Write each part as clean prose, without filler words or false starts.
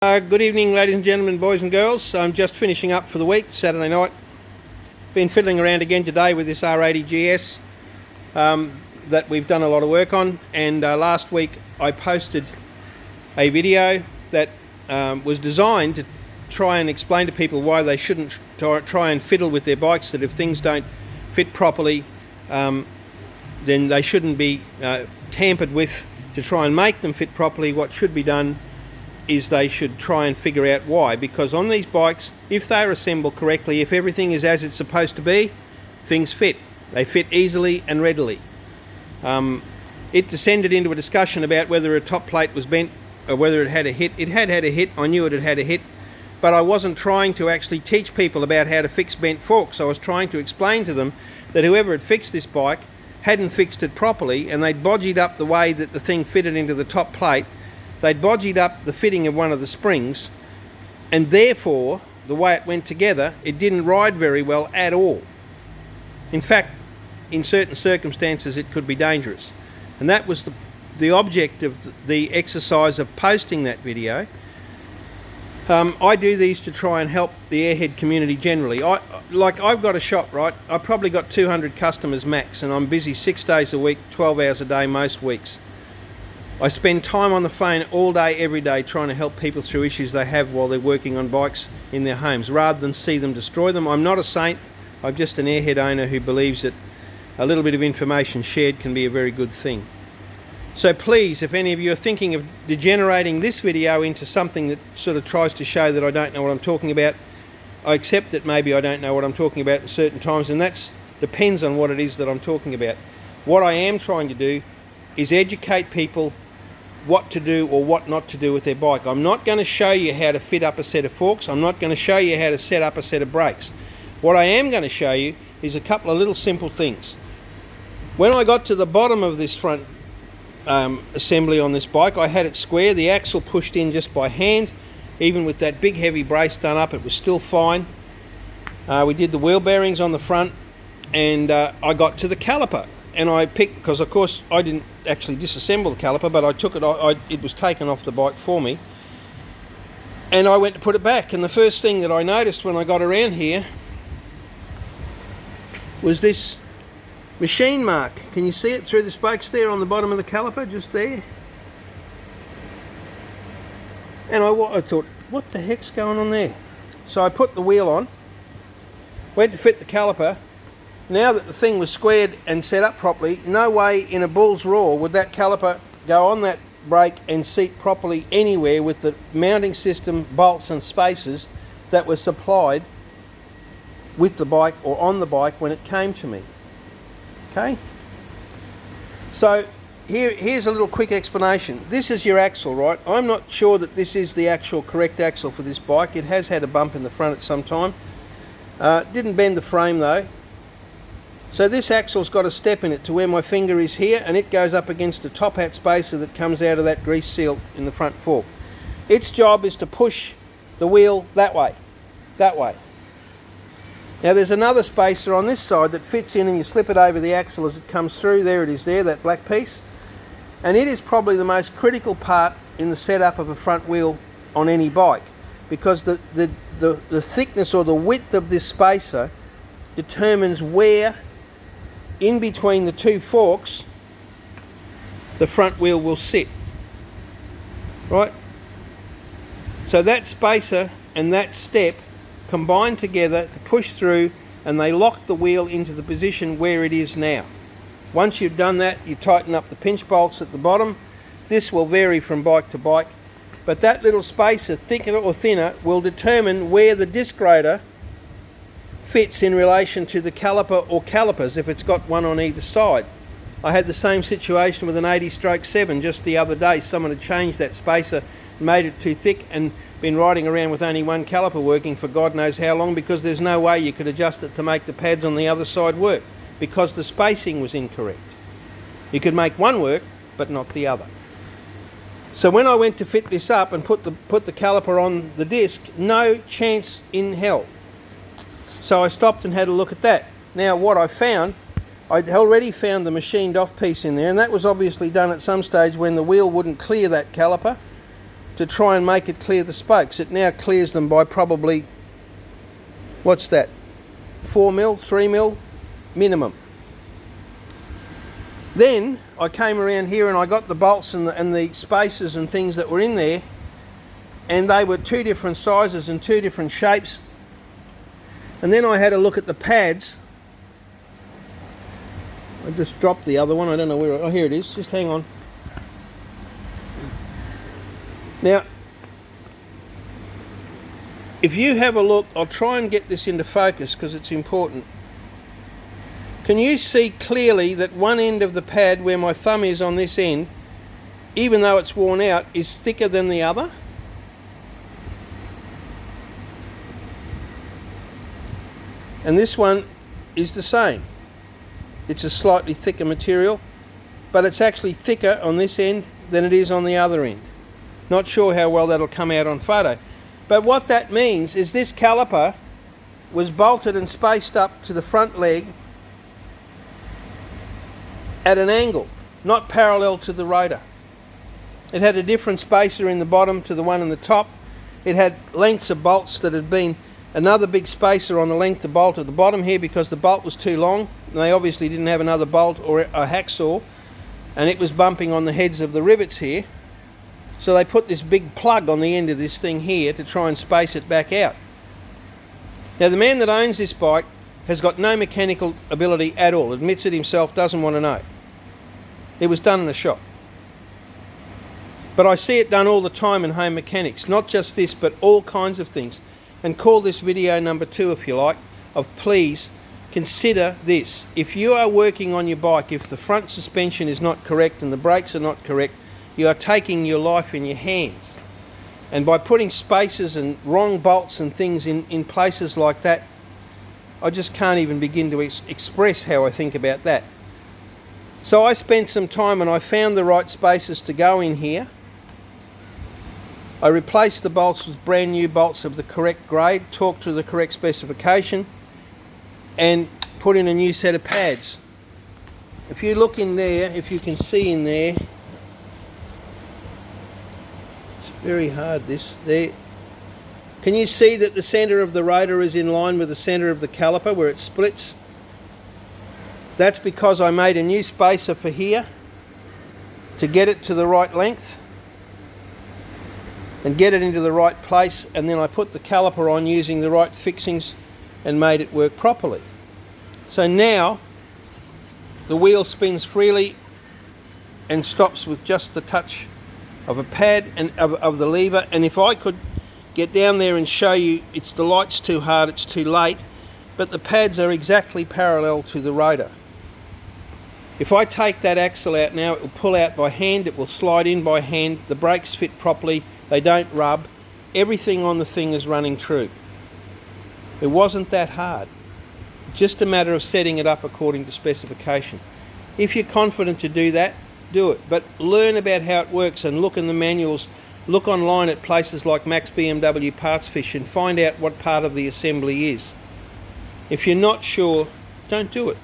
Good evening, ladies and gentlemen, boys and girls. I'm just finishing up for the week, Saturday night. Been fiddling around again today with this R80 GS that we've done a lot of work on, and last week I posted a video that was designed to try and explain to people why they shouldn't try and fiddle with their bikes, that if things don't fit properly then they shouldn't be tampered with to try and make them fit properly. What should be done is they should try and figure out why, because on these bikes, if they're assembled correctly, if everything is as it's supposed to be, things fit. They fit easily and readily. It descended into a discussion about whether a top plate was bent or whether it had a hit. It had a hit. I knew it had a hit, but I wasn't trying to actually teach people about how to fix bent forks. I was trying to explain to them that whoever had fixed this bike hadn't fixed it properly, and they'd bodged up the way that the thing fitted into the top plate. They'd bodged up the fitting of one of the springs, and therefore the way it went together, it didn't ride very well at all. In fact, in certain circumstances it could be dangerous, and that was the object of the exercise of posting that video. I do these to try and help the airhead community generally. I've got a shop, right? I've probably got 200 customers max, and I'm busy 6 days a week, 12 hours a day most weeks. I spend time on the phone all day, every day, trying to help people through issues they have while they're working on bikes in their homes, rather than see them destroy them. I'm not a saint. I'm just an airhead owner who believes that a little bit of information shared can be a very good thing. So please, if any of you are thinking of degenerating this video into something that sort of tries to show that I don't know what I'm talking about, I accept that maybe I don't know what I'm talking about at certain times, and that depends on what it is that I'm talking about. What I am trying to do is educate people what to do or what not to do with their bike. I'm not going to show you how to fit up a set of forks. I'm not going to show you how to set up a set of brakes. What I am going to show you is a couple of little simple things. When I got to the bottom of this front assembly on this bike, I had it square, the axle pushed in just by hand. Even with that big heavy brace done up, it was still fine. We did the wheel bearings on the front, and I got to the caliper, and I picked, because of course I didn't actually disassemble the caliper, but I took it, it was taken off the bike for me, and I went to put it back, and the first thing that I noticed when I got around here was this machine mark. Can you see it through the spokes there on the bottom of the caliper, just there? And I thought, what the heck's going on there? So I put the wheel on, went to fit the caliper. Now that the thing was squared and set up properly, no way in a bull's roar would that caliper go on that brake and seat properly anywhere with the mounting system, bolts and spacers that were supplied with the bike or on the bike when it came to me. Okay? So here's a little quick explanation. This is your axle, right? I'm not sure that this is the actual correct axle for this bike. It has had a bump in the front at some time. Didn't bend the frame though. So this axle's got a step in it to where my finger is here, and it goes up against the top hat spacer that comes out of that grease seal in the front fork. Its job is to push the wheel that way. Now there's another spacer on this side that fits in, and you slip it over the axle as it comes through. There it is there, that black piece. And it is probably the most critical part in the setup of a front wheel on any bike, because the thickness or the width of this spacer determines where in between the two forks the front wheel will sit, right? So that spacer and that step combine together to push through, and they lock the wheel into the position where it is now. Once you've done that, you tighten up the pinch bolts at the bottom. This will vary from bike to bike, but that little spacer, thicker or thinner, will determine where the disc rotor fits in relation to the caliper or calipers if it's got one on either side. I had the same situation with an 80/7 just the other day. Someone had changed that spacer, made it too thick, and been riding around with only one caliper working for God knows how long, because there's no way you could adjust it to make the pads on the other side work, because the spacing was incorrect. You could make one work but not the other. So when I went to fit this up and put the caliper on the disc, no chance in hell. So I stopped and had a look at that. Now what I found, I'd already found the machined off piece in there, and that was obviously done at some stage when the wheel wouldn't clear that caliper to try and make it clear the spokes. It now clears them by probably, what's that, 4 mil, 3 mil minimum. Then I came around here and I got the bolts and the spacers and things that were in there, and they were two different sizes and two different shapes. And then I had a look at the pads. I just dropped the other one, I don't know where, oh here it is, just hang on. Now, if you have a look, I'll try and get this into focus because it's important. Can you see clearly that one end of the pad, where my thumb is on this end, even though it's worn out, is thicker than the other? And this one is the same. It's a slightly thicker material, but it's actually thicker on this end than it is on the other end. Not sure how well that'll come out on photo. But what that means is this caliper was bolted and spaced up to the front leg at an angle, not parallel to the rotor. It had a different spacer in the bottom to the one in the top. It had lengths of bolts that had been another big spacer on the length of bolt at the bottom here because the bolt was too long. And they obviously didn't have another bolt or a hacksaw, and it was bumping on the heads of the rivets here. So they put this big plug on the end of this thing here to try and space it back out. Now the man that owns this bike has got no mechanical ability at all, admits it himself, doesn't want to know. It was done in a shop. But I see it done all the time in home mechanics, not just this, but all kinds of things. And call this video number 2 if you like, of please consider this. If you are working on your bike, if the front suspension is not correct and the brakes are not correct, you are taking your life in your hands. And by putting spacers and wrong bolts and things in places like that, I just can't even begin to express how I think about that. So I spent some time and I found the right spacers to go in here. I replaced the bolts with brand new bolts of the correct grade, talked to the correct specification, and put in a new set of pads. If you look in there, if you can see in there, it's very hard this, there. Can you see that the centre of the rotor is in line with the centre of the caliper where it splits? That's because I made a new spacer for here to get it to the right length and get it into the right place, and then I put the caliper on using the right fixings and made it work properly. So now the wheel spins freely and stops with just the touch of a pad and of the lever. And if I could get down there and show you, it's the light's too hard, it's too late, but the pads are exactly parallel to the rotor. If I take that axle out now, it will pull out by hand, it will slide in by hand, the brakes fit properly, they don't rub, everything on the thing is running true. It wasn't that hard, just a matter of setting it up according to specification. If you're confident to do that, do it, but learn about how it works and look in the manuals. Look online at places like Max BMW Parts Fish and find out what part of the assembly is. If you're not sure, don't do it.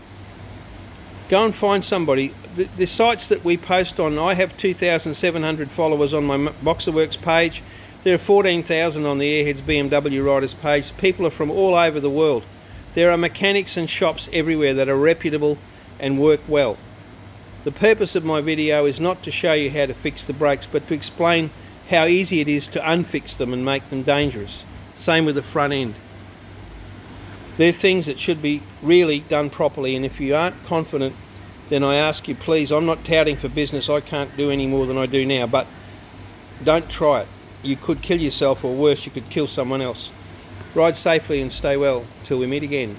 Go and find somebody. The sites that we post on, I have 2,700 followers on my Boxerworks page. There are 14,000 on the Airheads BMW Riders page. People are from all over the world. There are mechanics and shops everywhere that are reputable and work well. The purpose of my video is not to show you how to fix the brakes, but to explain how easy it is to unfix them and make them dangerous. Same with the front end. They're things that should be really done properly, and if you aren't confident, then I ask you please, I'm not touting for business, I can't do any more than I do now, but don't try it. You could kill yourself, or worse, you could kill someone else. Ride safely and stay well till we meet again.